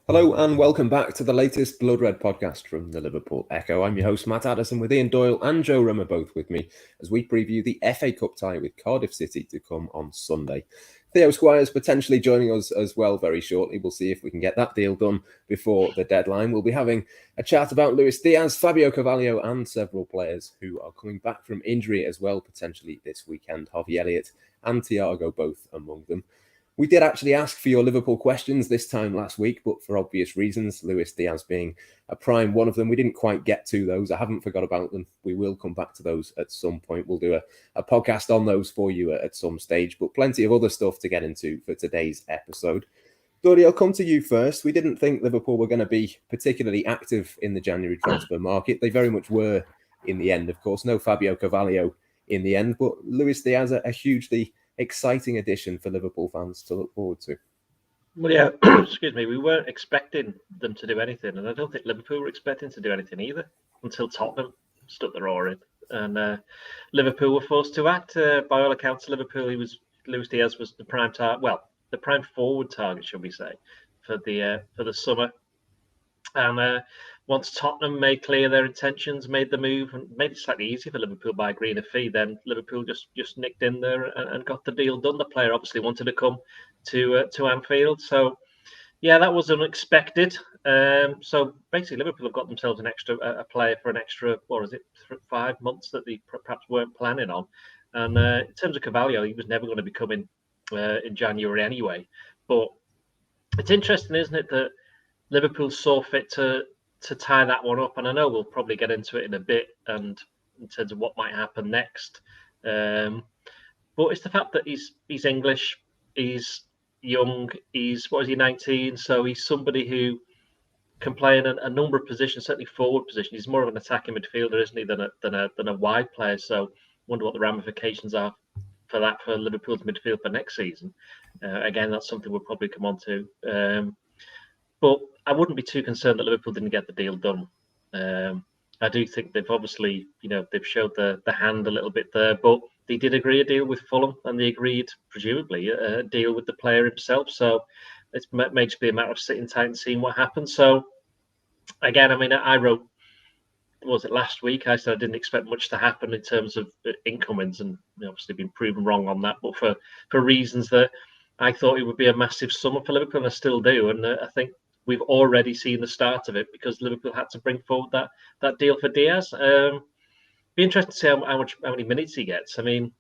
Hello and welcome back to the latest Blood Red podcast from the Liverpool Echo. I'm your host Matt Addison with Ian Doyle and Joe Rimmer both with me as we preview the FA Cup tie with Cardiff City to come on Sunday. Theo Squires potentially joining us as well very shortly. We'll see if we can get that deal done before the deadline. We'll be having a chat about Luis Diaz, Fabio Carvalho and several players who are coming back from injury as well potentially this weekend. Harvey Elliott and Thiago both among them. We did actually ask for your Liverpool questions this time last week, but for obvious reasons, Luis Diaz being a prime one of them, we didn't quite get to those. I haven't forgot about them. We will come back to those at some point. We'll do a podcast on those for you at some stage, but plenty of other stuff to get into for today's episode. Dory, I'll come to you first. We didn't think Liverpool were going to be particularly active in the January transfer market. They very much were in the end, of course. No Fabio Carvalho in the end, but Luis Diaz, a hugely exciting addition for Liverpool fans to look forward to. Well, yeah, excuse me, we weren't expecting them to do anything, and I don't think Liverpool were expecting to do anything either until Tottenham stuck their oar in, and Liverpool were forced to act. By all accounts, Luis Diaz was the prime the prime forward target, should we say, for the summer. And once Tottenham made clear their intentions, made the move, and made it slightly easier for Liverpool by agreeing a fee, then Liverpool just nicked in there and got the deal done. The player obviously wanted to come to Anfield, so yeah, that was unexpected. So basically, Liverpool have got themselves a player for an extra, 5 months that they perhaps weren't planning on. And in terms of Carvalho, he was never going to be coming in January anyway. But it's interesting, isn't it, that Liverpool saw fit to tie that one up, and I know we'll probably get into it in a bit, and in terms of what might happen next. But it's the fact that he's English, he's young, he's 19, so he's somebody who can play in a number of positions, certainly forward position. He's more of an attacking midfielder, isn't he, than a wide player? So I wonder what the ramifications are for that for Liverpool's midfield for next season. Again, that's something we'll probably come on to. But I wouldn't be too concerned that Liverpool didn't get the deal done. I do think they've obviously, they've showed the hand a little bit there, but they did agree a deal with Fulham, and they agreed, presumably, a deal with the player himself. So it may just be a matter of sitting tight and seeing what happens. So again, I mean, I wrote, was it last week? I said I didn't expect much to happen in terms of incomings, and obviously been proven wrong on that, but for reasons that I thought it would be a massive summer for Liverpool, and I still do. And I think we've already seen the start of it because Liverpool had to bring forward that deal for Diaz. Be interesting to see how many minutes he gets. I mean,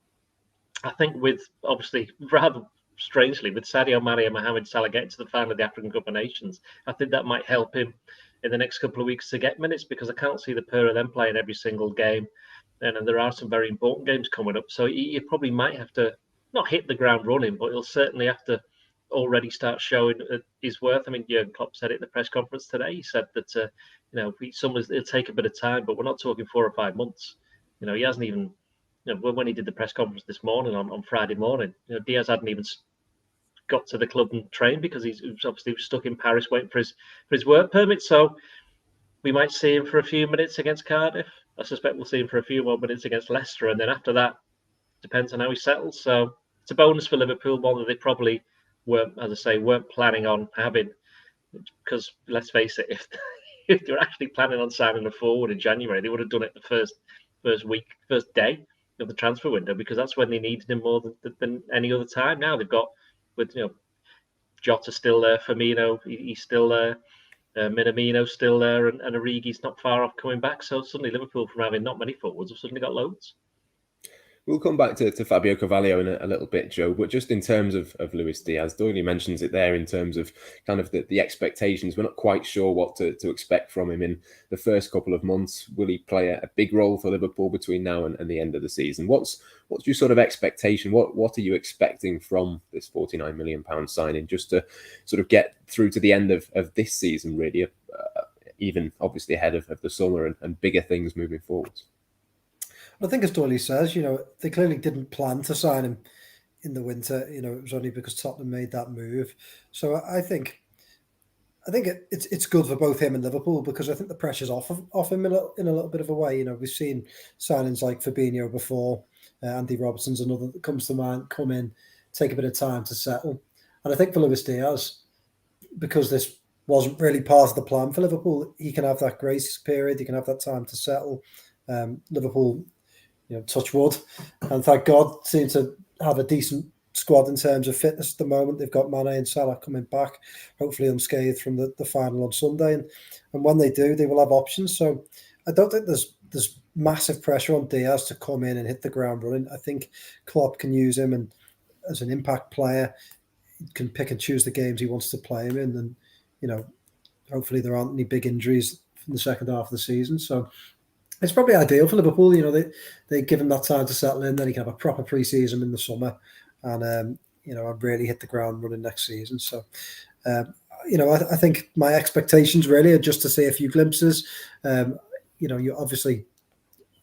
I think with obviously rather strangely with Sadio Mane and Mohamed Salah getting to the final of the African Cup of Nations, I think that might help him in the next couple of weeks to get minutes, because I can't see the pair of them playing every single game, and there are some very important games coming up. So he probably might have to not hit the ground running, but he'll certainly have to already start showing his worth. I mean, Jurgen Klopp said it at the press conference today. He said that it'll take a bit of time, but we're not talking 4 or 5 months. He hasn't even, when he did the press conference this morning on Friday morning, Diaz hadn't even got to the club and trained because he was obviously stuck in Paris waiting for his work permit. So we might see him for a few minutes against Cardiff. I suspect we'll see him for a few more minutes against Leicester, and then after that, depends on how he settles. So it's a bonus for Liverpool, one that they probably weren't planning on having, because let's face it, if they were actually planning on signing a forward in January, they would have done it the first day of the transfer window, because that's when they needed him more than any other time. Now they've got, with Jota still there, Firmino, he's still there, Minamino still there, and Origi's not far off coming back. So suddenly Liverpool, from having not many forwards, have suddenly got loads. We'll come back to Fabio Carvalho in a little bit, Joe, but just in terms of Luis Diaz, Doyle mentions it there in terms of kind of the expectations. We're not quite sure what to expect from him in the first couple of months. Will he play a big role for Liverpool between now and the end of the season? What's your sort of expectation? What are you expecting from this £49 million signing, just to sort of get through to the end of this season, really, even obviously ahead of the summer and bigger things moving forward? I think, as Doyle says, they clearly didn't plan to sign him in the winter. It was only because Tottenham made that move. So I think it's good for both him and Liverpool, because I think the pressure's off him in a little bit of a way. We've seen signings like Fabinho before, Andy Robertson's another that comes to mind, come in, take a bit of time to settle. And I think for Luis Diaz, because this wasn't really part of the plan for Liverpool. He can have that grace period. He can have that time to settle. Liverpool, touch wood, and thank God, seem to have a decent squad in terms of fitness at the moment. They've got Mane and Salah coming back, hopefully unscathed from the final on Sunday. And when they do, they will have options. So I don't think there's massive pressure on Diaz to come in and hit the ground running. I think Klopp can use him and as an impact player, he can pick and choose the games he wants to play him in. And, hopefully there aren't any big injuries in the second half of the season. So it's probably ideal for Liverpool. They give him that time to settle in, then he can have a proper pre-season in the summer and, really hit the ground running next season. So, I think my expectations really are just to see a few glimpses. You obviously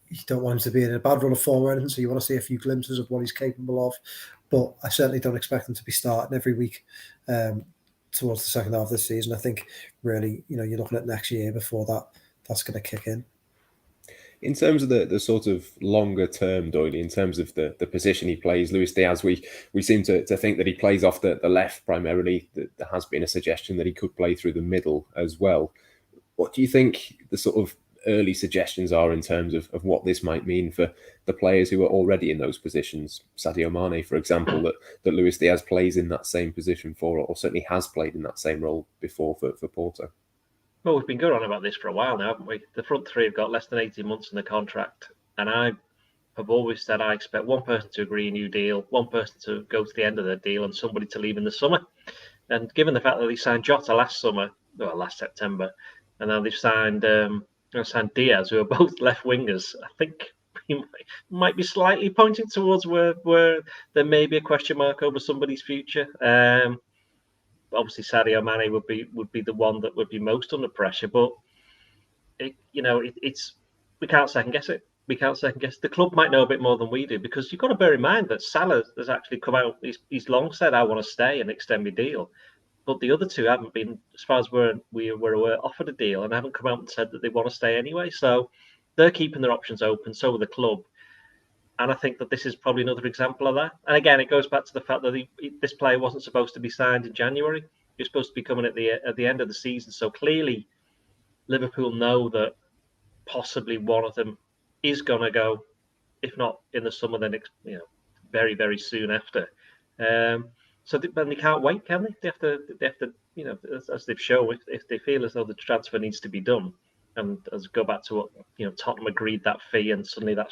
you don't want him to be in a bad run of form or anything, so you want to see a few glimpses of what he's capable of. But I certainly don't expect him to be starting every week towards the second half of the season. I think really, you're looking at next year before that's going to kick in. In terms of the sort of longer term, Doyle, in terms of the position he plays, Luis Diaz, we seem to think that he plays off the left primarily. There has been a suggestion that he could play through the middle as well. What do you think the sort of early suggestions are in terms of what this might mean for the players who are already in those positions? Sadio Mane, for example, that Luis Diaz plays in that same position for, or certainly has played in that same role before for Porto. Well, we've been going on about this for a while now, haven't we? The front three have got less than 18 months in the contract. And I have always said I expect one person to agree a new deal, one person to go to the end of the deal, and somebody to leave in the summer. And given the fact that they signed Jota last September, and now they've signed Diaz, who are both left wingers, I think he might be slightly pointing towards where there may be a question mark over somebody's future. Obviously, Sadio Mane would be the one that would be most under pressure, but it's we can't second guess it. We can't second guess. The club might know a bit more than we do, because you've got to bear in mind that Salah has actually come out. He's long said, "I want to stay and extend my deal," but the other two haven't been, as far as we were offered a deal, and haven't come out and said that they want to stay anyway. So they're keeping their options open. So are the club. And I think that this is probably another example of that. And again, it goes back to the fact that this player wasn't supposed to be signed in January. He was supposed to be coming at the end of the season. So clearly, Liverpool know that possibly one of them is going to go, if not in the summer, then very, very soon after. So they can't wait, can they? They have to, as they've shown, if they feel as though the transfer needs to be done, and as go back to what Tottenham agreed that fee, and suddenly that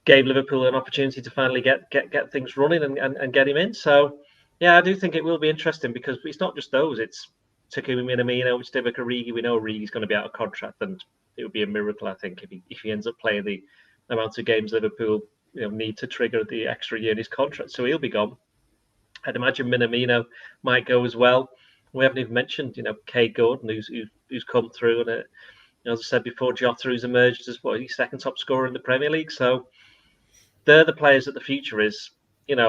gave Liverpool an opportunity to finally get things running and get him in. So yeah, I do think it will be interesting, because it's not just those. It's Takumi Minamino, it's Divock Origi. We know Origi's going to be out of contract, and it would be a miracle, I think, if he ends up playing the amount of games Liverpool need to trigger the extra year in his contract. So he'll be gone. I'd imagine Minamino might go as well. We haven't even mentioned, Kay Gordon, who's come through, and as I said before, Jota, who's emerged as his second top scorer in the Premier League. So they're the players that the future is. It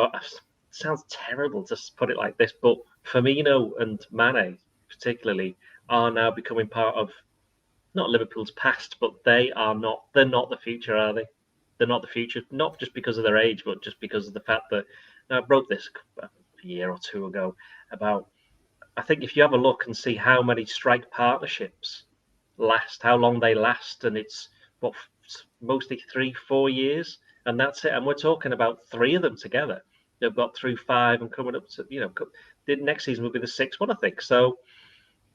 sounds terrible to put it like this, but Firmino and Mane particularly are now becoming part of not Liverpool's past, but they're not the future, are they? They're not the future, not just because of their age, but just because of the fact that I wrote this a year or two ago about, I think if you have a look and see how many strike partnerships last, how long they last, and it's mostly 3-4 years, and that's it. And we're talking about 3 of them together. They've got through 5 and coming up to, the next season will be the 6th one, I think. So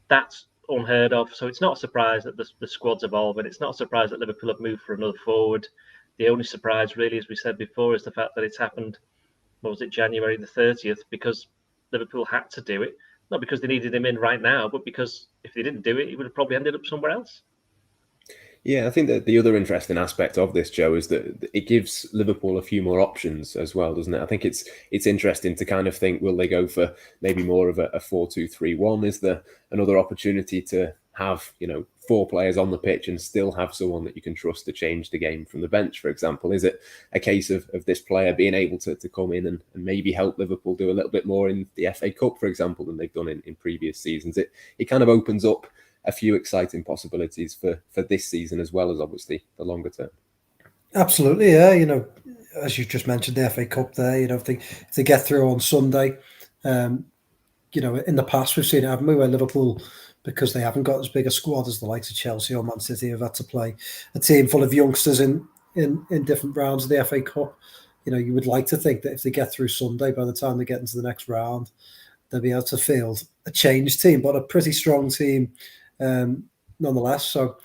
that's unheard of. So it's not a surprise that the squad's evolving. It's not a surprise that Liverpool have moved for another forward. The only surprise, really, as we said before, is the fact that it's happened, January the 30th, because Liverpool had to do it. Not because they needed him in right now, but because if they didn't do it, he would have probably ended up somewhere else. Yeah, I think that the other interesting aspect of this, Joe, is that it gives Liverpool a few more options as well, doesn't it? I think it's interesting to kind of think, will they go for maybe more of a 4-2-3-1? Is there another opportunity to have, 4 players on the pitch and still have someone that you can trust to change the game from the bench, for example? Is it a case of this player being able to come in and maybe help Liverpool do a little bit more in the FA Cup, for example, than they've done in previous seasons? It kind of opens up a few exciting possibilities for this season, as well as obviously the longer term. Absolutely, yeah. As you just mentioned, the FA Cup there, if they get through on Sunday, in the past we've seen it, haven't we, where Liverpool, because they haven't got as big a squad as the likes of Chelsea or Man City, have had to play a team full of youngsters in different rounds of the FA Cup. You would like to think that if they get through Sunday, by the time they get into the next round, they'll be able to field a changed team, but a pretty strong team nonetheless. So,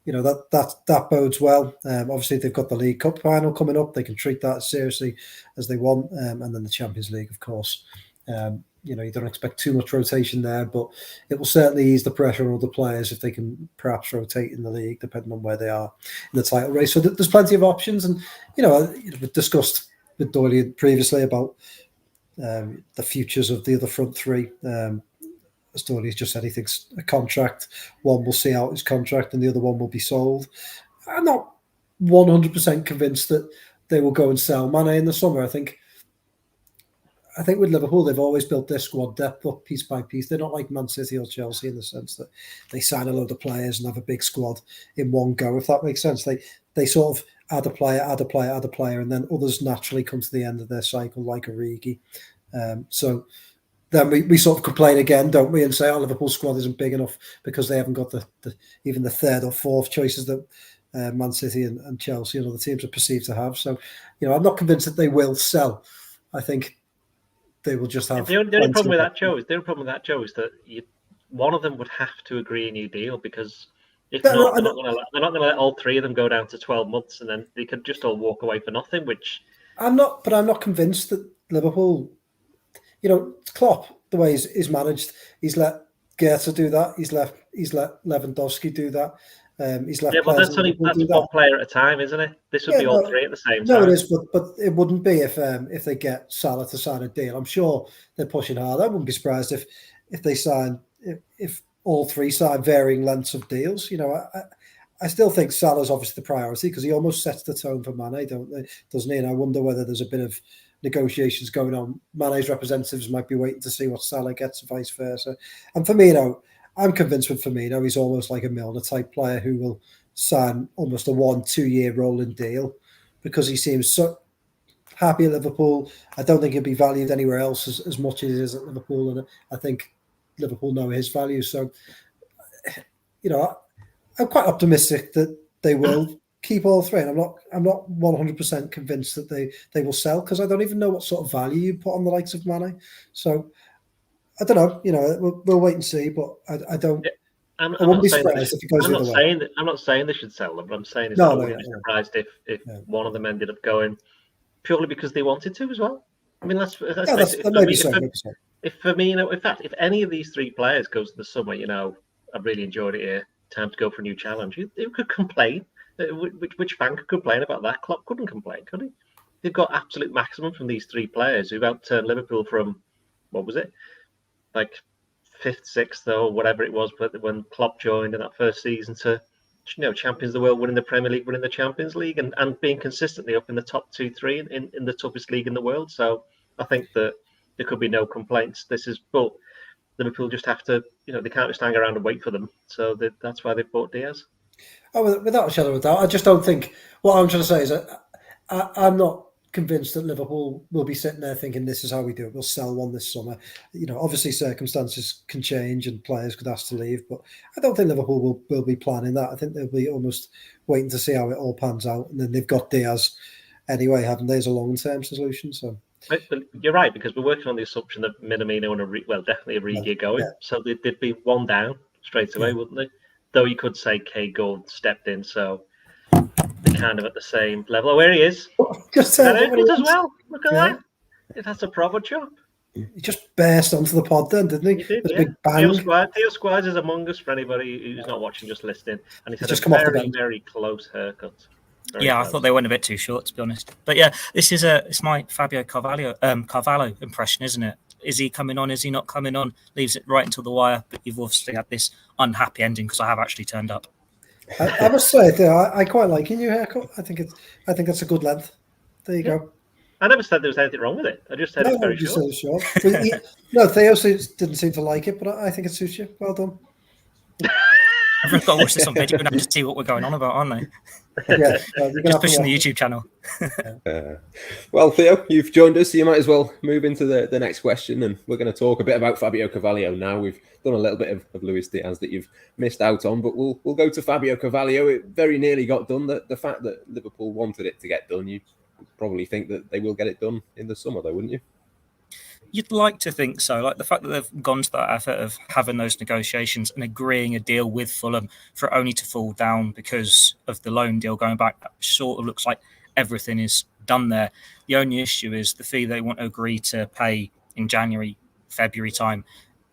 that bodes well. Obviously, they've got the League Cup final coming up. They can treat that as seriously as they want. And then the Champions League, of course. You don't expect too much rotation there, but it will certainly ease the pressure on other players if they can perhaps rotate in the league, depending on where they are in the title race. So there's plenty of options. And, we've discussed with Doyle previously about the futures of the other front three. As Doyle just said, he thinks a contract, one will see out his contract and the other one will be sold. I'm not 100% convinced that they will go and sell Mane in the summer. I think with Liverpool, they've always built their squad depth up piece by piece. They're not like Man City or Chelsea in the sense that they sign a load of players and have a big squad in one go, if that makes sense. They sort of add a player, and then others naturally come to the end of their cycle, like Origi. So then we sort of complain again, don't we, and say, Liverpool's squad isn't big enough because they haven't got even the third or fourth choices that Man City and Chelsea and other teams are perceived to have. So, I'm not convinced that they will sell. I think they will just have. The only problem with that, Joe, is that one of them would have to agree a new deal, because if not, they're not going to let all three of them go down to 12 months, and then they could just all walk away for nothing. Which I'm not convinced that Liverpool. Klopp, the way he's managed, he's let Goethe do that. He's let Lewandowski do that. He's left. Yeah, but that's one player at a time, isn't it? This would be all three at the same time. No, it is, but it wouldn't be if they get Salah to sign a deal. I'm sure they're pushing hard. I wouldn't be surprised if they sign if all three sign varying lengths of deals. I still think Salah's obviously the priority because he almost sets the tone for Mane, doesn't he? And I wonder whether there's a bit of negotiations going on. Mane's representatives might be waiting to see what Salah gets, and vice versa. And Firmino, I'm convinced with Firmino, he's almost like a Milner type player who will sign almost a 1-2 year rolling deal because he seems so happy at Liverpool. I don't think he'll be valued anywhere else as much as he is at Liverpool, and I think Liverpool know his value. So, I'm quite optimistic that they will keep all three, and I'm not 100% convinced that they will sell because I don't even know what sort of value you put on the likes of Mane. So I don't know. We'll wait and see, but I don't. Yeah, I wouldn't be surprised if it goes the other way. I'm not saying they should sell them, but I'm saying I wouldn't be surprised if one of them ended up going purely because they wanted to as well. I mean, that may be so. If Firmino, in fact, if any of these three players goes to the summer, I've really enjoyed it here. Time to go for a new challenge. Who could complain? Which fan could complain about that? Klopp couldn't complain, could he? They've got absolute maximum from these three players who've outturned Liverpool from, what was it? Like 5th, 6th, or whatever it was, but when Klopp joined in that first season to, champions of the world, winning the Premier League, winning the Champions League, and being consistently up in the top 2-3 in the toughest league in the world. So I think that there could be no complaints. But Liverpool just have to, they can't just hang around and wait for them. So that's why they bought Diaz. Oh, without a shadow of a doubt. I just don't think. What I'm trying to say is I'm not convinced that Liverpool will be sitting there thinking this is how we do it. We'll sell one this summer. Obviously circumstances can change and players could ask to leave, but I don't think Liverpool will be planning that. I think they'll be almost waiting to see how it all pans out, and then they've got Diaz anyway, haven't they, as a long-term solution? So. But you're right, because we're working on the assumption that Minamino and definitely Origi are going, so they'd be one down straight away, wouldn't they? Though you could say Kay Gould stepped in, so they're kind of at the same level. Oh, here he is. Just and as well. Look at that. That's a proper chop. He just burst onto the pod then, didn't he? He did, a big bang. Theo Squires is among us for anybody who's not watching, just listening. And he's had just a very, very close haircut. I thought they went a bit too short, to be honest. But yeah, it's my Fabio Carvalho impression, isn't it? Is he coming on? Is he not coming on? Leaves it right until the wire. But you've obviously had this unhappy ending because I have actually turned up. I must say, Theo, I quite like your new haircut. I think it's a good length. There you go. I never said there was anything wrong with it. I just said it's very short. Theo didn't seem to like it, but I think it suits you. Well done. Everyone's got to watch this on video and have to see what we're going on about, aren't they? Yeah, just pushing the YouTube channel. Well, Theo, you've joined us, so you might as well move into the next question, and we're going to talk a bit about Fabio Carvalho now. We've done a little bit of Luis Diaz that you've missed out on, but we'll go to Fabio Carvalho. It very nearly got done. The fact that Liverpool wanted it to get done, you probably think that they will get it done in the summer, though, wouldn't you? You'd like to think so. Like the fact that they've gone to that effort of having those negotiations and agreeing a deal with Fulham for it only to fall down because of the loan deal going back, that sort of looks like everything is done there. The only issue is the fee they want to agree to pay in January, February time.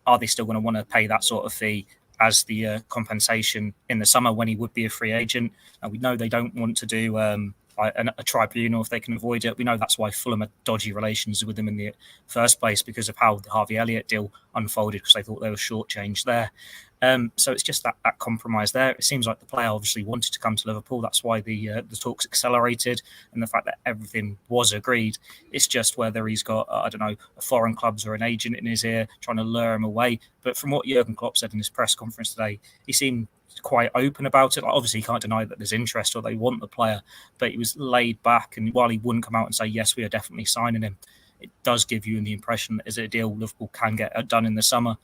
Are they still going to want to pay that sort of fee as the compensation in the summer when he would be a free agent? And we know they don't want to do a tribunal if they can avoid it. We know that's why Fulham had dodgy relations with them in the first place because of how the Harvey Elliott deal unfolded, because they thought they were shortchanged there. So it's just that compromise there. It seems like the player obviously wanted to come to Liverpool. That's why the talks accelerated, and the fact that everything was agreed. It's just whether he's got, foreign clubs or an agent in his ear trying to lure him away. But from what Jurgen Klopp said in his press conference today, he seemed quite open about it. Like, obviously, he can't deny that there's interest or they want the player, but he was laid back. And while he wouldn't come out and say, yes, we are definitely signing him, it does give you the impression that is it a deal Liverpool can get done in the summer.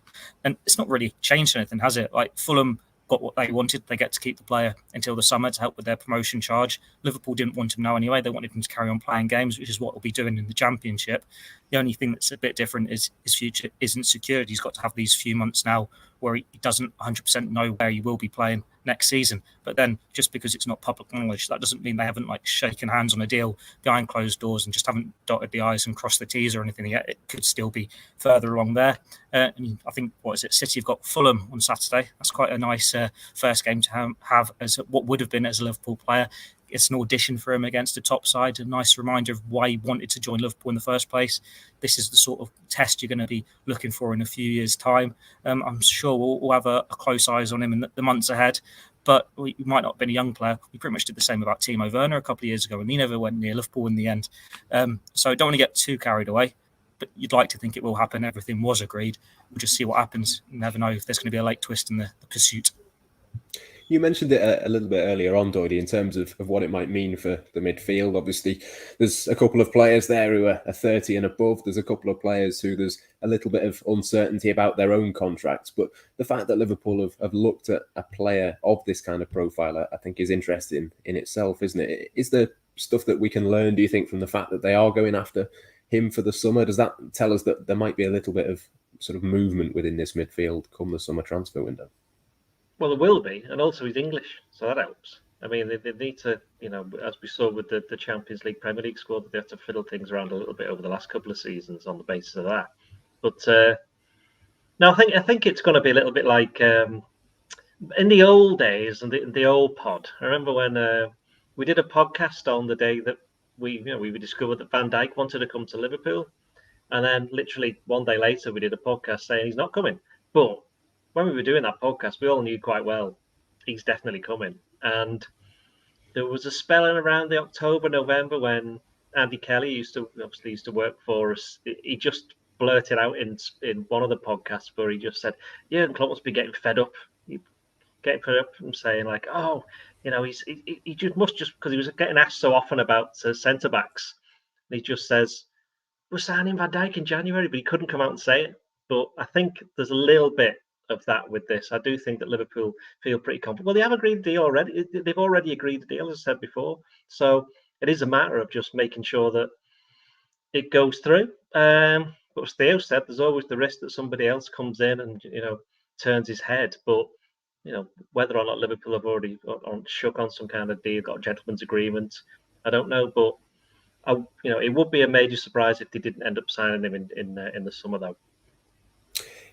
And it's not really changed anything, has it? Like, Fulham got what they wanted. They get to keep the player until the summer to help with their promotion charge. Liverpool didn't want him now anyway. They wanted him to carry on playing games, which is what he'll be doing in the Championship. The only thing that's a bit different is his future isn't secured. He's got to have these few months now where he doesn't 100% know where he will be playing next season. But then just because it's not public knowledge, that doesn't mean they haven't shaken hands on a deal behind closed doors and just haven't dotted the I's and crossed the T's or anything yet. It could still be further along there. And I think, City have got Fulham on Saturday. That's quite a nice first game to have as what would have been as a Liverpool player. It's an audition for him against the top side, a nice reminder of why he wanted to join Liverpool in the first place. This is the sort of test you're going to be looking for in a few years' time. I'm sure we'll have a close eyes on him in the months ahead, but he might not have been a young player. We pretty much did the same about Timo Werner a couple of years ago, and he never went near Liverpool in the end. So I don't want to get too carried away, but you'd like to think it will happen. Everything was agreed. We'll just see what happens. You never know if there's going to be a late twist in the pursuit. You mentioned it a little bit earlier on, Doyle, in terms of what it might mean for the midfield. Obviously, there's a couple of players there who are 30 and above. There's a couple of players who there's a little bit of uncertainty about their own contracts. But the fact that Liverpool have looked at a player of this kind of profile, I think, is interesting in itself, isn't it? Is there stuff that we can learn, do you think, from the fact that they are going after him for the summer? Does that tell us that there might be a little bit of sort of movement within this midfield come the summer transfer window? Well, there will be, and also he's English, so that helps. I mean, they need to, as we saw with the Champions League, Premier League squad, they have to fiddle things around a little bit over the last couple of seasons on the basis of that. But no, I think it's going to be a little bit like in the old days and the old pod. I remember when we did a podcast on the day that we discovered that Van Dijk wanted to come to Liverpool, and then literally one day later we did a podcast saying he's not coming, but when we were doing that podcast, we all knew quite well he's definitely coming. And there was a spell in around the October, November when Andy Kelly used to work for us. He just blurted out in one of the podcasts where he just said, Jurgen Klopp must be getting fed up. And saying like, he just must because he was getting asked so often about centre backs. And he just says, we're signing Van Dijk in January, but he couldn't come out and say it. But I think there's a little bit of that with this. I do think that Liverpool feel pretty confident. Well, they have agreed the deal already. They've already agreed the deal, as I said before. So it is a matter of just making sure that it goes through. But as Theo said, there's always the risk that somebody else comes in and turns his head. But whether or not Liverpool have already shook on some kind of deal, got a gentleman's agreement, I don't know. But it would be a major surprise if they didn't end up signing him in the summer, though.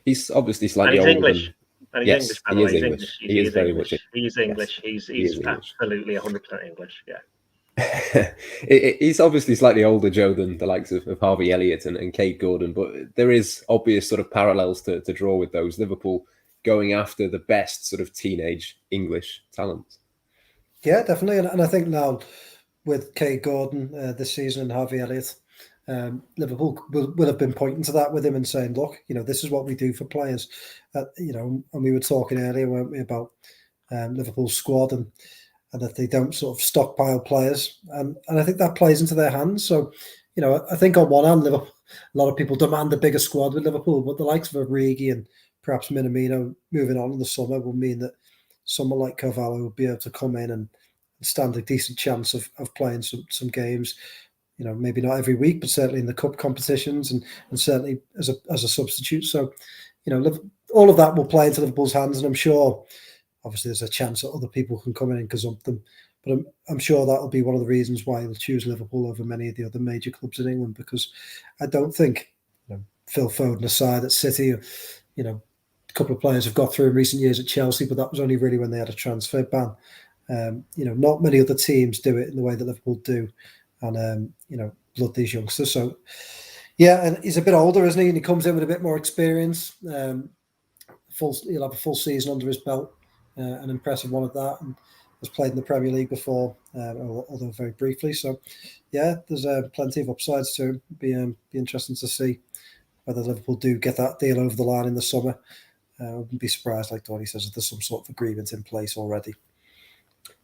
He's obviously slightly older. English. And he's yes, English, by the way. He's English. He is very much. He's English. Yes, he's absolutely 100% English. Yeah. He's obviously slightly older, Joe, than the likes of Harvey Elliott and Kate Gordon, but there is obvious sort of parallels to draw with those. Liverpool going after the best sort of teenage English talent. Yeah, definitely. And I think now with Kate Gordon this season and Harvey Elliott, Liverpool will have been pointing to that with him and saying, look, this is what we do for players. And we were talking earlier, weren't we, about Liverpool's squad, and and that they don't sort of stockpile players. And I think that plays into their hands. So, I think on one hand, Liverpool, a lot of people demand a bigger squad with Liverpool, but the likes of Origi and perhaps Minamino moving on in the summer will mean that someone like Carvalho will be able to come in and stand a decent chance of playing some games. Maybe not every week, but certainly in the cup competitions and certainly as a substitute. So, all of that will play into Liverpool's hands, and I'm sure, obviously, there's a chance that other people can come in and gazump them. But I'm sure that will be one of the reasons why he'll choose Liverpool over many of the other major clubs in England, because I don't think Phil Foden aside at City, a couple of players have got through in recent years at Chelsea, but that was only really when they had a transfer ban. Not many other teams do it in the way that Liverpool do, and blood these youngsters. So, yeah, and he's a bit older, isn't he? And he comes in with a bit more experience. He'll have a full season under his belt, an impressive one at that, and has played in the Premier League before, although very briefly. So, yeah, there's plenty of upsides to him. Be interesting to see whether Liverpool do get that deal over the line in the summer. I wouldn't be surprised, like Donny says, if there's some sort of agreement in place already.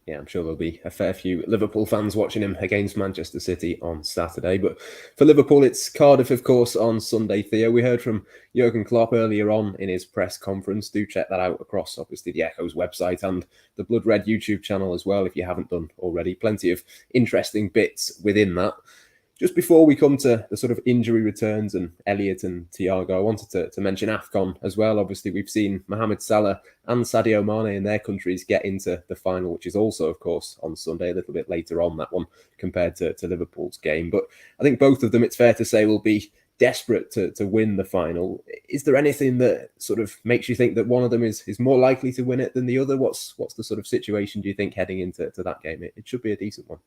Yeah, I'm sure there'll be a fair few Liverpool fans watching him against Manchester City on Saturday. But for Liverpool, it's Cardiff, of course, on Sunday. Theo, we heard from Jurgen Klopp earlier on in his press conference. Do check that out across, obviously, the Echo's website and the Blood Red YouTube channel as well, if you haven't done already. Plenty of interesting bits within that. Just before we come to the sort of injury returns and Elliott and Thiago, I wanted to mention AFCON as well. Obviously, we've seen Mohamed Salah and Sadio Mane in their countries get into the final, which is also, of course, on Sunday, a little bit later on, that one, compared to Liverpool's game. But I think both of them, it's fair to say, will be desperate to win the final. Is there anything that sort of makes you think that one of them is more likely to win it than the other? What's the sort of situation, do you think, heading into that game? It should be a decent one.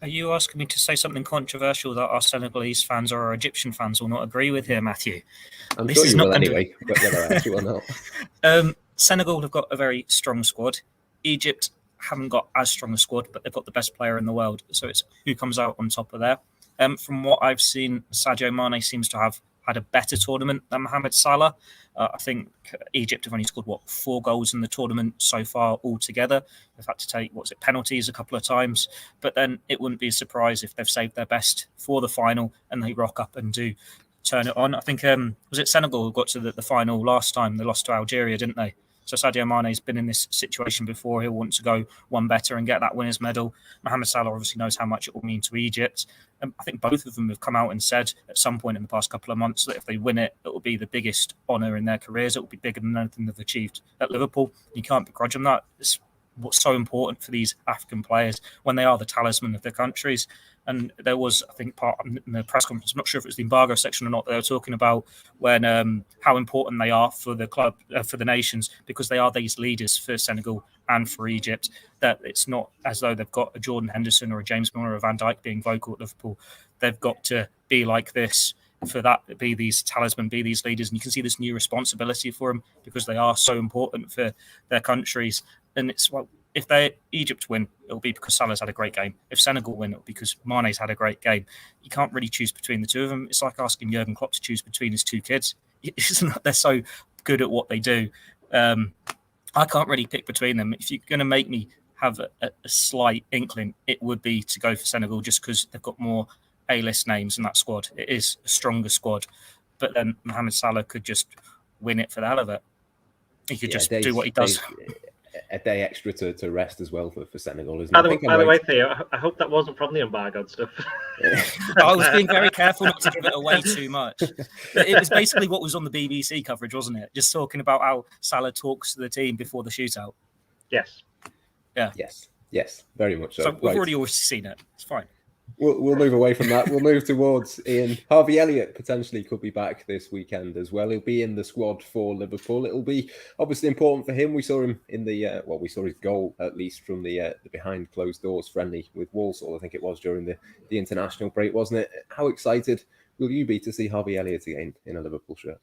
Are you asking me to say something controversial that our Senegalese fans or our Egyptian fans will not agree with here, Matthew? I'm sure you will anyway, but whether I ask you or not. Senegal have got a very strong squad. Egypt haven't got as strong a squad, but they've got the best player in the world. So it's who comes out on top of there. From what I've seen, Sadio Mane seems to have had a better tournament than Mohamed Salah. I think Egypt have only scored, 4 goals in the tournament so far altogether. They've had to take, penalties a couple of times. But then it wouldn't be a surprise if they've saved their best for the final and they rock up and do turn it on. I think, was it Senegal who got to the final last time? They lost to Algeria, didn't they? So Sadio Mane's been in this situation before. He'll want to go one better and get that winner's medal. Mohamed Salah obviously knows how much it will mean to Egypt. I think both of them have come out and said at some point in the past couple of months that if they win it, it will be the biggest honour in their careers. It will be bigger than anything they've achieved at Liverpool. You can't begrudge them that. It's what's so important for these African players when they are the talisman of their countries. And there was, I think, part in the press conference, I'm not sure if it was the embargo section or not, they were talking about when how important they are for the club, for the nations, because they are these leaders for Senegal and for Egypt, that it's not as though they've got a Jordan Henderson or a James Milner or a Van Dijk being vocal at Liverpool. They've got to be like this for that, be these talisman, be these leaders. And you can see this new responsibility for them because they are so important for their countries. And it's, if Egypt win, it'll be because Salah's had a great game. If Senegal win, it'll be because Mane's had a great game. You can't really choose between the two of them. It's like asking Jurgen Klopp to choose between his 2 kids. They're so good at what they do. I can't really pick between them. If you're going to make me have a slight inkling, it would be to go for Senegal just because they've got more A-list names in that squad. It is a stronger squad. But then Mohamed Salah could just win it for the hell of it. He could just do what he does. A day extra to rest as well for Senegal, isn't it? By the way, Theo, I hope that wasn't from the embargoed stuff. I was being very careful not to give it away too much. It was basically what was on the BBC coverage, wasn't it? Just talking about how Salah talks to the team before the shootout. Yes. Yeah. Yes, very much so. So we've already always seen it. It's fine. We'll move away from that. We'll move towards Ian. Harvey Elliott potentially could be back this weekend as well. He'll be in the squad for Liverpool. It'll be obviously important for him. We saw him in the we saw his goal at least from the behind closed doors friendly with Walsall. I think it was during the international break, wasn't it? How excited will you be to see Harvey Elliott again in a Liverpool shirt?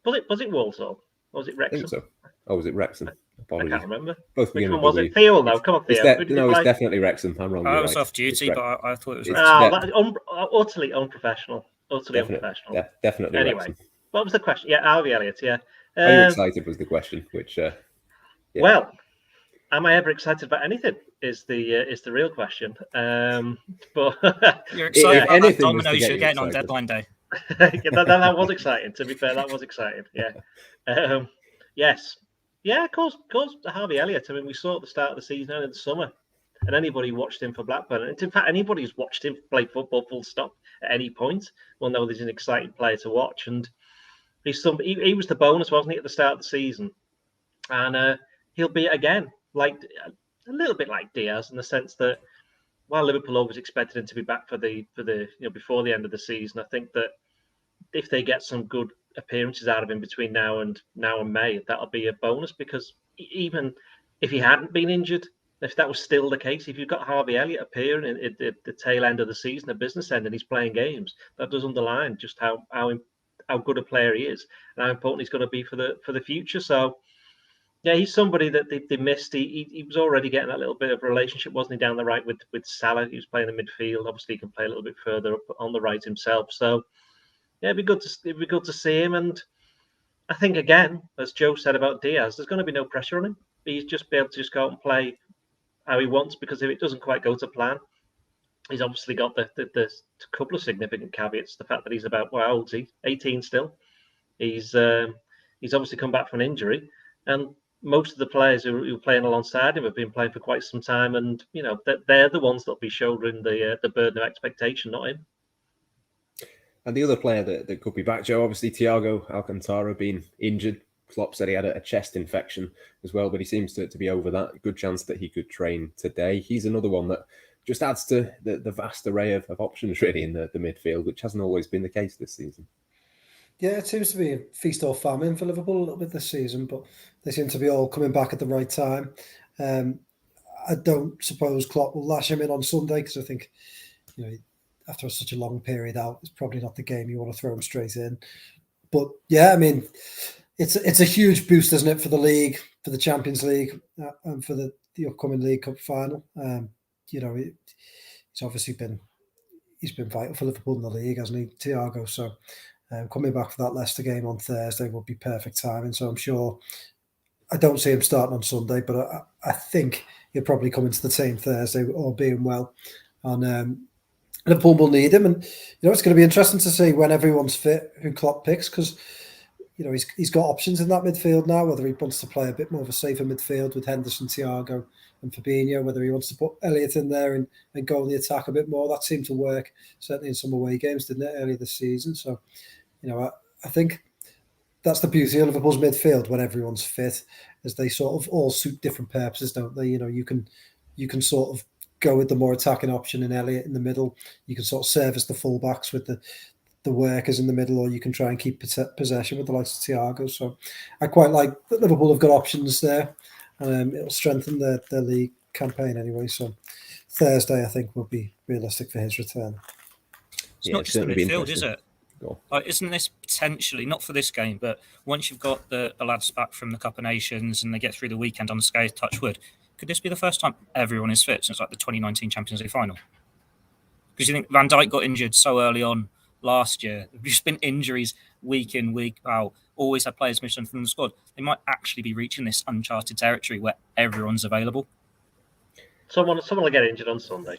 Was it Walsall? Or was it Wrexham? I think so. Oh, was it Wrexham? Apologies. I can't remember. Both Which one was it? Theo will know. Come on, Theo. It's definitely Wrexham. I'm wrong. I was off duty, but I thought it was Wrexham. Utterly unprofessional. Unprofessional. Yeah, definitely anyway, Wrexham. What was the question? Yeah, Harvey Elliott, yeah. Are you excited was the question, which... Well, am I ever excited about anything? is the real question. But you're excited about that anything was to dominoes get you're you getting on excited. deadline day. that was exciting. To be fair, that was exciting. Yeah. Yes. Yeah. Of course. Harvey Elliott. I mean, we saw at the start of the season and in the summer, and anybody who watched him for Blackburn, and in fact, anybody who's watched him play football full stop at any point will know he's an exciting player to watch. And he was the bonus, wasn't he, at the start of the season? And he'll be again, like a little bit like Diaz, in the sense that while Liverpool always expected him to be back for the before the end of the season, I think that if they get some good appearances out of him between now and May, that'll be a bonus, because even if he hadn't been injured, if that was still the case, if you've got Harvey Elliott appearing at the tail end of the season, the business end, and he's playing games, that does underline just how good a player he is and how important he's going to be for the future. So yeah, he's somebody that they missed. He was already getting that little bit of a relationship, wasn't he, down the right with Salah? He was playing in midfield. Obviously, he can play a little bit further up on the right himself. So yeah, it'd be good to see him. And I think, again, as Joe said about Diaz, there's going to be no pressure on him. He's just be able to just go out and play how he wants, because if it doesn't quite go to plan, he's obviously got the couple of significant caveats. The fact that he's about, how old is he? 18 still. He's obviously come back from an injury, and most of the players who are playing alongside him have been playing for quite some time, and they're the ones that'll be shouldering the burden of expectation, not him. And the other player that could be back, Joe, obviously Thiago Alcantara being injured. Klopp said he had a chest infection as well, but he seems to be over that. Good chance that he could train today. He's another one that just adds to the vast array of options really in the midfield, which hasn't always been the case this season. Yeah, it seems to be a feast or famine for Liverpool a little bit this season, but they seem to be all coming back at the right time. I don't suppose Klopp will lash him in on Sunday, because I think, after such a long period out, it's probably not the game you want to throw him straight in. But yeah, I mean, it's a huge boost, isn't it, for the league, for the Champions League, and for the upcoming League Cup final. He's obviously been vital for Liverpool in the league, hasn't he, Thiago? So coming back for that Leicester game on Thursday will be perfect timing. So I'm sure, I don't see him starting on Sunday, but I think he'll probably come into the team Thursday, all being well. And Liverpool will need him, and it's going to be interesting to see when everyone's fit who Klopp picks, because he's got options in that midfield now. Whether he wants to play a bit more of a safer midfield with Henderson, Thiago, and Fabinho, whether he wants to put Elliott in there and go on the attack a bit more. That seemed to work certainly in some away games, didn't it, earlier this season? So, I think that's the beauty of Liverpool's midfield when everyone's fit, is they sort of all suit different purposes, don't they? You can sort of go with the more attacking option in Elliott in the middle. You can sort of service the fullbacks with the workers in the middle, or you can try and keep possession with the likes of Thiago. So I quite like that Liverpool have got options there. It'll strengthen their league campaign anyway. So Thursday, I think, will be realistic for his return. It's not just the midfield, is it? Isn't this potentially, not for this game, but once you've got the lads back from the Cup of Nations and they get through the weekend unscathed, touch wood, could this be the first time everyone is fit since like the 2019 Champions League final? Because you think Van Dijk got injured so early on last year. There's just been injuries week in, week out. Always had players missing from the squad. They might actually be reaching this uncharted territory where everyone's available. Someone will get injured on Sunday.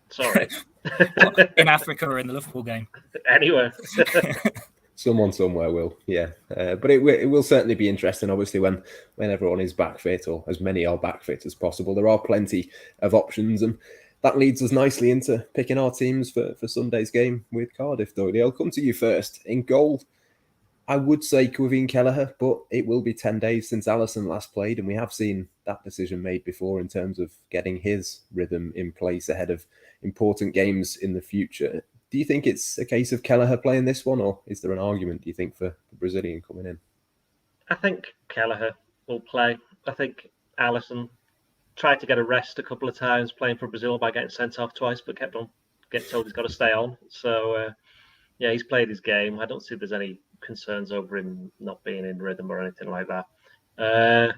Sorry. In Africa or in the Liverpool game? Anywhere. Someone somewhere will, yeah. But it will certainly be interesting, obviously, when everyone is back fit, or as many are back fit as possible. There are plenty of options, and that leads us nicely into picking our teams for Sunday's game with Cardiff, Doyle. I'll come to you first. In goal, I would say Kevin Kelleher, but it will be 10 days since Alisson last played, and we have seen that decision made before in terms of getting his rhythm in place ahead of important games in the future. Do you think it's a case of Kelleher playing this one, or is there an argument, do you think, for the Brazilian coming in? I think Kelleher will play. I think Alisson tried to get a rest a couple of times playing for Brazil by getting sent off twice, but kept on getting told he's got to stay on. So, he's played his game. I don't see there's any concerns over him not being in rhythm or anything like that.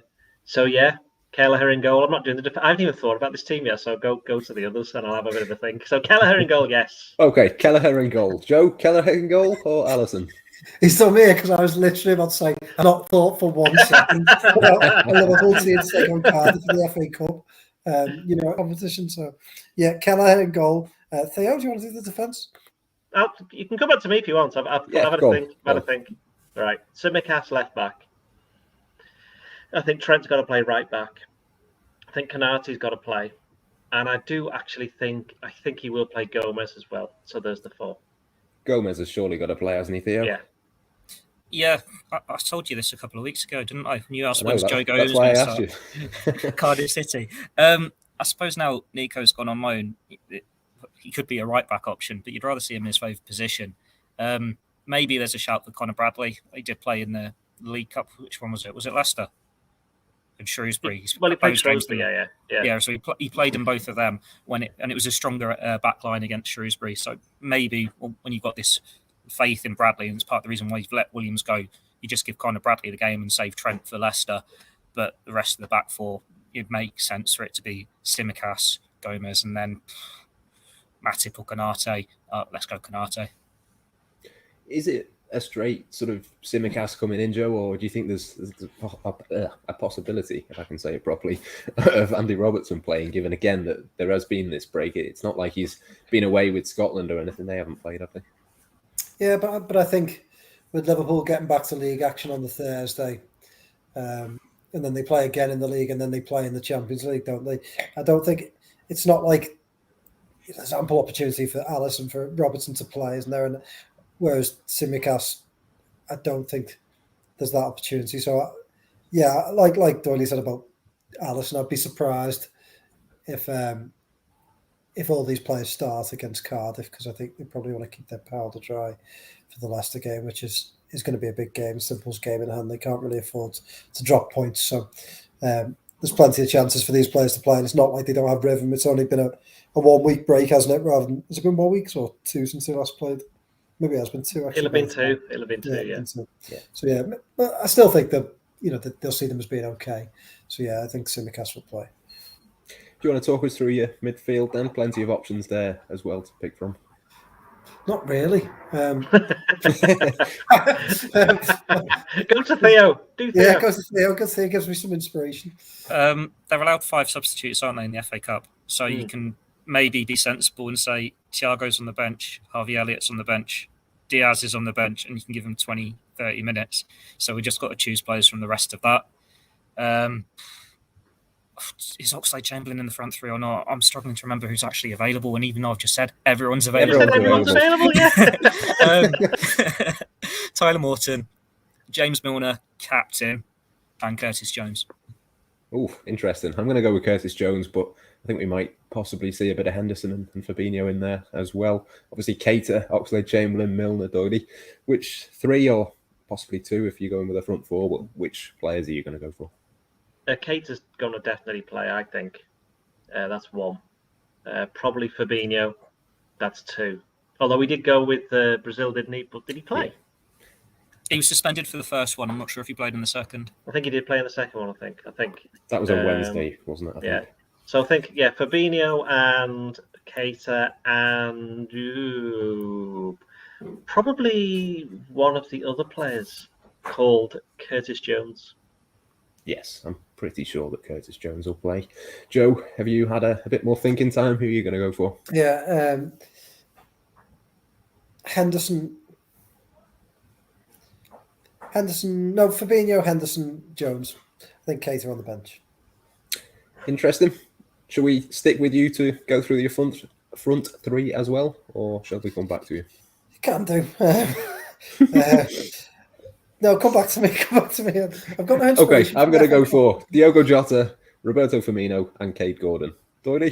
Kelleher in goal. I'm not doing I haven't even thought about this team yet, so go to the others and I'll have a bit of a think. So Kelleher in goal, yes. Okay, Kelleher in goal. Joe, Kelleher in goal or Alisson? He's still me, because I was literally about to say, I've not thought for 1 second about a Liverpool team to take on Cardiff for the FA Cup. competition. So, yeah, Kelleher in goal. Theo, do you want to do the defence? You can come back to me if you want. I've had a think. All right, Tsimikas left back. I think Trent's got to play right back. I think Konate's got to play, and I think he will play Gomez as well. So there's the 4. Gomez has surely got to play, hasn't he, Theo? Yeah, I told you this a couple of weeks ago, didn't I? When you asked when's Joe That's Gomez why I going asked to start Cardiff City. I suppose now Nico's gone on loan, he could be a right back option, but you'd rather see him in his favourite position. Maybe there's a shout for Conor Bradley. He did play in the League Cup. Which one was it? Was it Leicester? And Shrewsbury. Well, he played Shrewsbury, yeah. So he played in both of them and it was a stronger back line against Shrewsbury. So maybe when you've got this faith in Bradley, and it's part of the reason why you've let Williams go, you just give Conor Bradley the game and save Trent for Leicester. But the rest of the back 4, it makes sense for it to be Tsimikas, Gomez, and then Matip or Konate. Let's go Konate. Is it a straight sort of Tsimikas coming in, Joe, or do you think there's a possibility, if I can say it properly, of Andy Robertson playing, given again that there has been this break? It's not like he's been away with Scotland or anything. They haven't played, have they? Yeah, but I think with Liverpool getting back to league action on the Thursday, and then they play again in the league, and then they play in the Champions League, don't they? I don't think it's not like there's ample opportunity for Alisson, for Robertson to play, isn't there? And whereas Tsimikas, I don't think there's that opportunity. So, yeah, like Doyle said about Alisson, I'd be surprised if all these players start against Cardiff, because I think they probably want to keep their powder dry for the Leicester game, which is going to be a big game, Simple's game in hand. They can't really afford to drop points. So there's plenty of chances for these players to play, and it's not like they don't have rhythm. It's only been a 1 week break, hasn't it? Rather than, has it been 1 week or 2 since they last played? Maybe it has been 2. Actually, It'll have been two. Yeah. So yeah, but I still think that they'll see them as being okay. So yeah, I think Tsimikas will play. Do you want to talk us through your midfield then? Plenty of options there as well to pick from. Not really. Go to Theo. Yeah, go to Theo. Because Theo gives me some inspiration. They're allowed 5 substitutes, aren't they, in the FA Cup? So you can maybe be sensible and say Thiago's on the bench, Harvey Elliott's on the bench, Diaz is on the bench, and you can give them 20, 30 minutes. So we just got to choose players from the rest of that. Is Oxlade-Chamberlain in the front 3 or not? I'm struggling to remember who's actually available, and even though I've just said everyone's available. Everyone's available, yeah. Tyler Morton, James Milner, captain, and Curtis Jones. Oh, interesting. I'm going to go with Curtis Jones, but I think we might possibly see a bit of Henderson and Fabinho in there as well. Obviously, Keita, Oxlade-Chamberlain, Milner, Doyle. Which 3 or possibly 2 if you're going with a front 4? But which players are you going to go for? Keita's going to definitely play, I think. That's 1. Probably Fabinho. That's 2. Although he did go with Brazil, didn't he? But did he play? Yeah. He was suspended for the first one. I'm not sure if he played in the second. I think he did play in the second one, I think. That was on Wednesday, wasn't it? I think. So I think, Fabinho and Keita and probably one of the other players called Curtis Jones. Yes, I'm pretty sure that Curtis Jones will play. Joe, have you had a bit more thinking time? Who are you going to go for? Yeah, Henderson. No, Fabinho, Henderson, Jones. I think Keita on the bench. Interesting. Shall we stick with you to go through your front 3 as well, or shall we come back to you? You can do. No, come back to me. I've got no inspiration. Okay, I'm going to go for Diogo Jota, Roberto Firmino, and Cade Gordon. Doyle?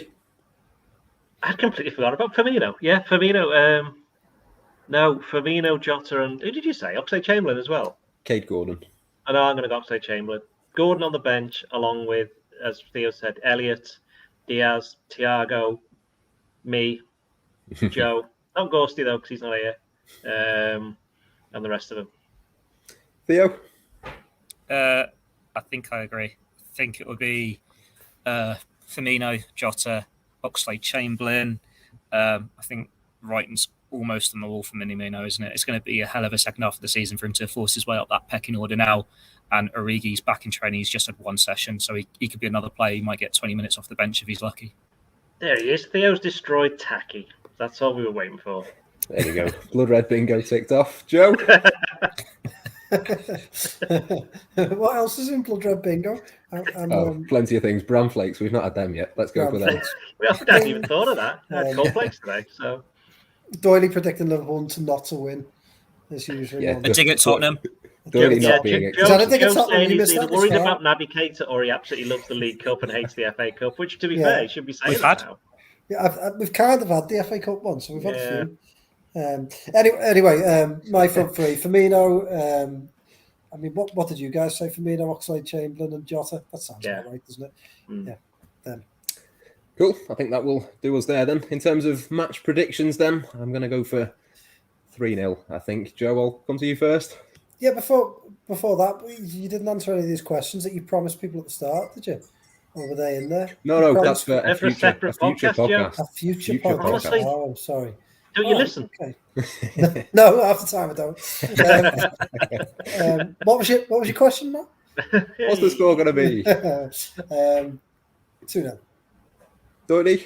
I completely forgot about Firmino. Yeah, Firmino. Firmino, Jota, and who did you say? Oxlade-Chamberlain as well? Cade Gordon. I know I'm going to go Oxlade-Chamberlain. Gordon on the bench, along with, as Theo said, Elliott, Diaz, Thiago, me, Joe. Not Ghosty, though, because he's not here. And the rest of them. Theo? I think I agree. I think it would be Firmino, Jota, Oxlade-Chamberlain. I think Wrighton's almost on the wall for Minamino, isn't it? It's going to be a hell of a second half of the season for him to force his way up that pecking order now. And Origi's back in training. He's just had one session, so he could be another player. He might get 20 minutes off the bench if he's lucky. There he is. Theo's destroyed Tacky. That's all we were waiting for. There you go. Blood red bingo ticked off. Joe? What else is in blood red bingo? Plenty of things. Bran flakes. We've not had them yet. Let's go for them. We haven't even thought of that. Cornflakes today. So Doyle predicting Liverpool to win. As usual. Yeah, A dig at Tottenham. Doyle not being Joe's Tottenham, saying you he's missed either that worried as well. about Navigator or he absolutely loves the League Cup and hates the FA Cup, which, to be fair, he should be saying that now. Yeah, we've kind of had the FA Cup one, so we've had a few. Anyway, my front three. Firmino, I mean, what did you guys say? Firmino, Oxlade-Chamberlain and Jota? That sounds about right, doesn't it? Yeah. Then. Cool. I think that will do us there then. In terms of match predictions then, I'm going to go for 3-0, I think. Joe, I'll come to you first. Yeah, before that, you didn't answer any of these questions that you promised people at the start, did you? Or were they in there? No, that's for a future podcast. A future podcast. Honestly, oh, I'm sorry. Don't you listen? Okay. No, half the time I don't. What was your question, Matt? What's the score going to be? 2-0. Doyle?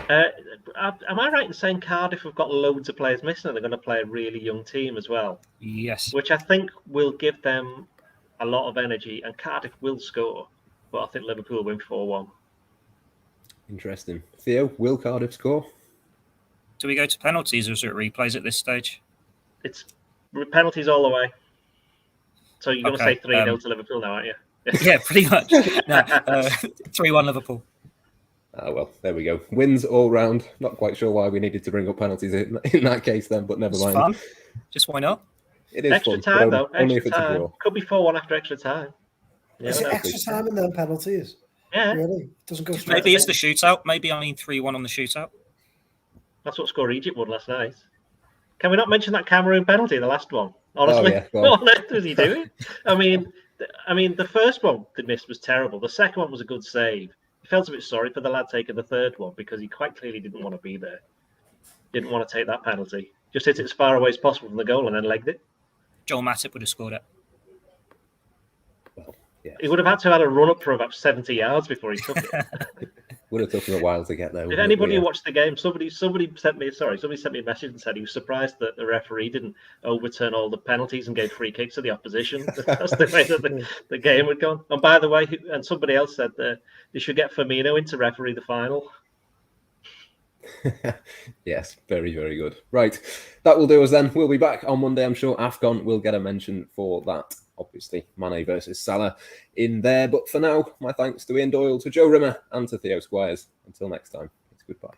Am I right in saying Cardiff have got loads of players missing and they're going to play a really young team as well? Yes. Which I think will give them a lot of energy, and Cardiff will score, but I think Liverpool will win 4-1. Interesting. Theo, will Cardiff score? Do we go to penalties or is it replays at this stage? It's penalties all the way. So you're going to say 3-0 to Liverpool now, aren't you? Yeah, pretty much. 3-1 Liverpool. Well, there we go. Wins all round. Not quite sure why we needed to bring up penalties in that case then, but never mind. Fun. Just why not? It is extra fun, time, though. Only Extra if it's a time. draw. Could be 4-1 after extra time. Is it extra time and then penalties? Yeah. Really? It doesn't go straight. Maybe it's the shootout. Maybe 3-1 on the shootout. That's what score Egypt won last night. Can we not mention that Cameroon penalty, the last one? Honestly, what on earth was he doing? I mean, the first one they missed was terrible. The second one was a good save. He felt a bit sorry for the lad taking the third one because he quite clearly didn't want to be there. Didn't want to take that penalty. Just hit it as far away as possible from the goal and then legged it. Joel Matip would have scored it. Well, yeah. He would have had to have had a run up for about 70 yards before he took it. Would have taken a while to get there. If anybody watched the game, somebody sent me a message and said he was surprised that the referee didn't overturn all the penalties and gave free kicks to the opposition. That's the way that the game had gone. And by the way, and somebody else said that they should get Firmino in to referee the final. Yes, very, very good. Right, that will do us then. We'll be back on Monday. I'm sure AFCON will get a mention for that. Obviously, Mane versus Salah in there. But for now, my thanks to Ian Doyle, to Joe Rimmer, and to Theo Squires. Until next time, it's goodbye.